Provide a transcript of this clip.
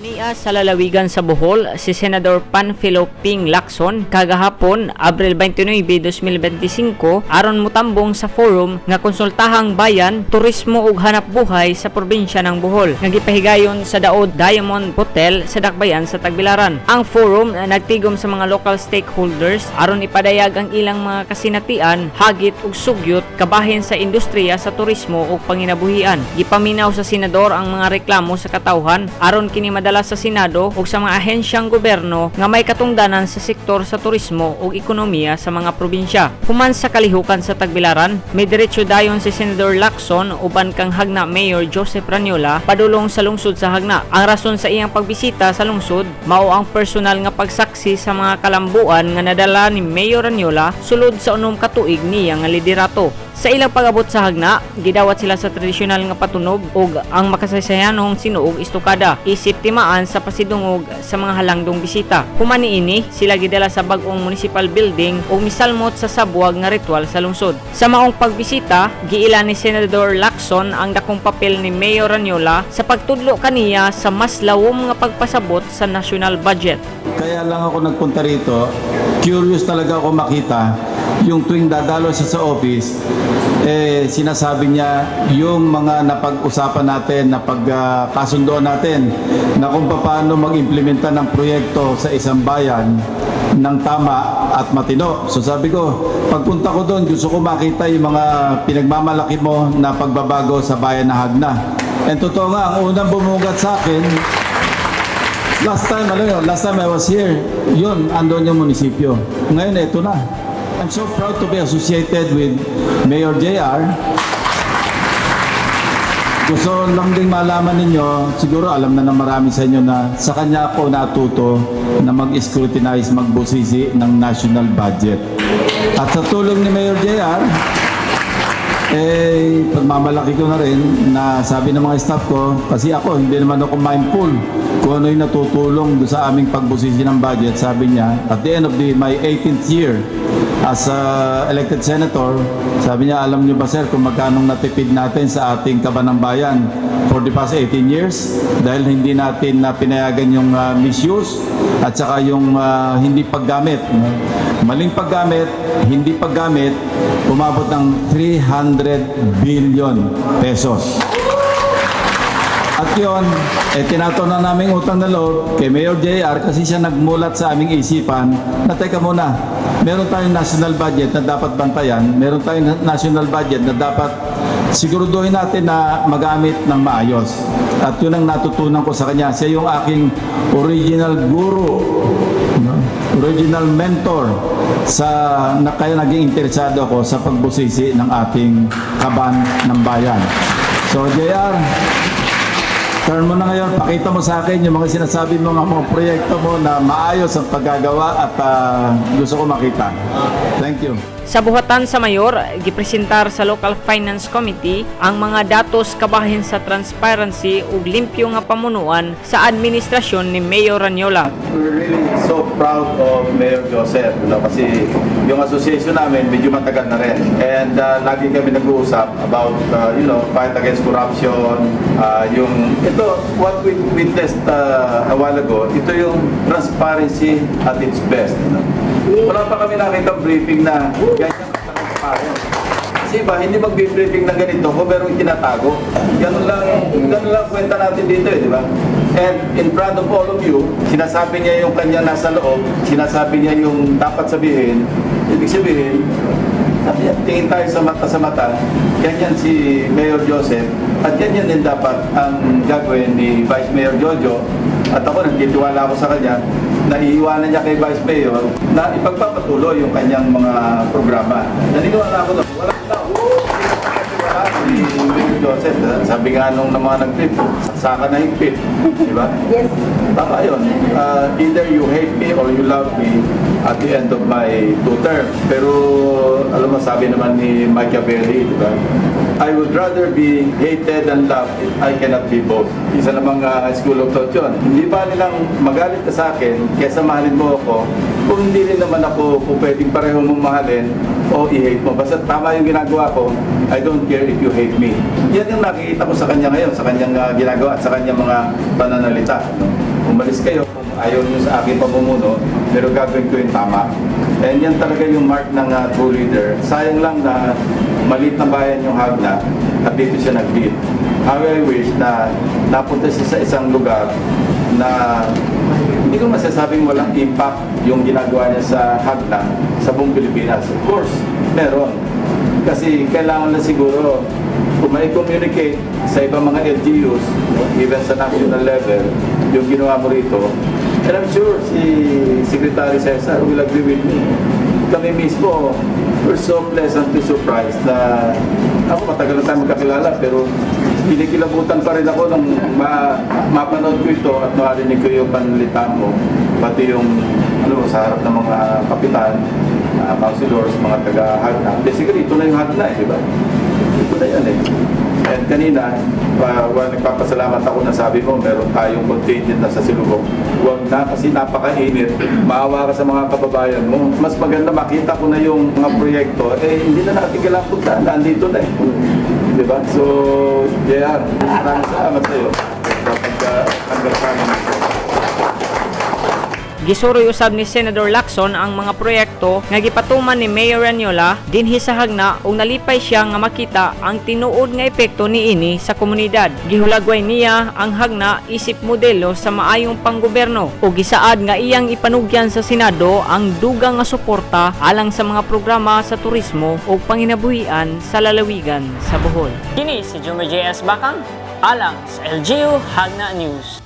Niya sa lalawigan sa Bohol, si Senador Panfilo Ping Lacson kagahapon, Abril 29, 2025, aron motambong sa forum nga konsultahang bayan, turismo ug hanap buhay sa probinsya ng Bohol, nga gipahigayon sa Daod Diamond Hotel sa Dakbayan sa Tagbilaran. Ang forum nagtigom sa mga local stakeholders aron ipadayag ang ilang mga kasinatian, hagit ug sugyot kabahin sa industriya sa turismo ug panginabuhian. Gipaminaw sa senador ang mga reklamo sa katawhan aron kini madala sa Senado ug sa mga ahensyang gobyerno nga may katungdanan sa sektor sa turismo ug ekonomiya sa mga probinsya. Human sa kalihukan sa Tagbilaran, may diretso dayon si Senador Lacson uban kang Hagna Mayor Joseph Ranyola padulong sa lungsod sa Hagna. Ang rason sa iyang pagbisita sa lungsod mao ang personal nga pagsaksi sa mga kalambuan nga nadala ni Mayor Ranyola sulod sa unom ka tuig niya nga liderato. Sa ilang pag-abot sa Hagna, gidawat sila sa tradisyonal nga patunog ug ang makasaysayanong sinuog istukada, isip timaan sa pasidungog sa mga halangdong bisita. Human niini, sila gidala sa bag-ong municipal building ug misalmot sa sabwag nga ritual sa lungsod. Sa maong pagbisita, giila ni Senador Lacson ang dakong papel ni Mayor Ranyola sa pagtudlo kaniya sa mas lawom nga pagpasabot sa national budget. Kaya lang ako nagpunta rito, curious talaga ako makita yung tuwing dadalo siya sa office, sinasabi niya yung mga napag-usapan natin, napagkasundoan natin na kung paano mag-implementa ng proyekto sa isang bayan ng tama at matino. So sabi ko, pagpunta ko doon, gusto ko makita yung mga pinagmamalaki mo na pagbabago sa bayan na Hagna. And totoo nga, ang unang bumugat sa akin, last time I was here, yun, andon yung munisipyo. Ngayon, ito na. I'm so proud to be associated with Mayor JR. Gusto lang ding malaman ninyo, siguro alam na ng marami sa inyo na sa kanya ako natuto na mag-scrutinize, magbusisi ng national budget. At sa tulong ni Mayor JR, pagmamalaki ko na rin na sabi ng mga staff ko, kasi ako hindi naman ako mindful kung ano yung natutulong doon sa aming pagbusisi ng budget. Sabi niya, at the end of my 18th year as elected senator, sabi niya, alam niyo ba sir kung magkano natipid natin sa ating kaban ng bayan for the past 18 years dahil hindi natin pinayagan yung misuse at saka yung hindi paggamit. Maling paggamit, hindi paggamit, umabot ng 300 billion pesos. At yun, tinatunan namin utang na loob kay Mayor JR kasi siya nagmulat sa aming isipan na teka muna, meron tayong national budget na dapat bantayan, meron tayong national budget na dapat siguraduhin natin na magamit ng maayos. At yun ang natutunan ko sa kanya. Siya yung aking original guru, original mentor kaya naging interesado ako sa pagbusisi ng ating kaban ng bayan. So JR, turn mo na ngayon, pakita mo sa akin yung mga sinasabi mo mga proyekto mo na maayos ang paggagawa at gusto ko makita. Thank you. Sa buhatan sa mayor, gipresentar sa Local Finance Committee ang mga datos kabahin sa transparency ug limpyo nga pamunuan sa administrasyon ni Mayor Ranyola. We're really so proud of Mayor Joseph, kasi yung association namin medyo matagal na rin. And lagi kami nag-uusap about fight against corruption. What we witnessed a while ago, ito yung transparency at its best. Wala pa kami nakita briefing na ganyan transparent. Kasi ba, hindi mag-briefing na ganito kung merong itinatago. Ganun lang kwenta natin dito, di ba? And in front of all of you, sinasabi niya yung kanya nasa loob, sinasabi niya yung dapat sabihin. Ibig sabihin, sabi niya, tingin tayo sa mata, ganyan si Mayor Joseph, at ganyan din dapat ang gagawin ni Vice Mayor Jojo. At ako, nagtitiwala ako sa kanya, na iiwanan niya kay Vice Mayor na ipagpapatuloy yung kanyang mga programa. Naniniwala ako doon. Wala na. Si Mayor Joseph, sabi nga nung mga nag-trip, saka na yung pit. Di ba? Yes. Tama yun. Either you hate me or you love me at the end of my 2 terms. Pero, alam mo, sabi naman ni Machiavelli, di ba? I would rather be hated and loved if I cannot be both. Isa namang school of thought yun. Hindi ba nilang magalit ka sa akin, kesa mahalin mo ako, kung hindi rin naman ako pwedeng pareho mong mahalin o i-hate mo. Basta tama yung ginagawa ko, I don't care if you hate me. Yan yung nakikita ko sa kanya ngayon, sa kanyang ginagawa at sa kanyang mga pananalita. umalis kayo kung ayaw nyo sa aking pamumuno, pero gagawin ko yung tama. And yan talaga yung mark ng true leader. Sayang lang na maliit na bayan yung Hagna at dito siya nag-lead. How I wish na napunta siya sa isang lugar na hindi ko masasabing walang impact yung ginagawa niya sa Hagna, sa buong Pilipinas. Of course, meron. Kasi kailangan na siguro kung may communicate sa ibang mga LGUs, even sa national level, yung ginawa mo rito. And I'm sure si Secretary Cesar will agree with me. Kami mismo, we're so pleasantly surprised na ako matagal na tayo magkakilala pero kinikilabutan pa rin ako nung mapanood ko ito at marinig ko yung panlita mo. Pati yung sa harap ng mga kapitan, councilors, mga taga-Hagna. Basically, ito na yung Hagna di ba? Ito na yan And kanina, nagpapasalamat ako na sabi mo, meron tayong contingent na sa Silugong. Huwag na kasi napakainit. Maawa ka sa mga kababayan mo. Mas maganda makita ko na yung mga proyekto. Hindi na natin kailangan punta. Nandito na Diba? So, JR, maraming salamat sa iyo. Hanggang sa amin. Gisuroy usab ni Senador Lacson ang mga proyekto nga gipatuman ni Mayor Ranyola dinhi sa Hagna ug nalipay siya nga makita ang tinuod nga epekto niini sa komunidad. Gihulagway niya ang Hagna isip modelo sa maayong panggobyerno ug gisaad nga iyang ipanugyan sa Senado ang dugang nga suporta alang sa mga programa sa turismo ug panginabuhian sa lalawigan sa Bohol. Kini si Jumar JS Bakang alang sa LGU Hagna News.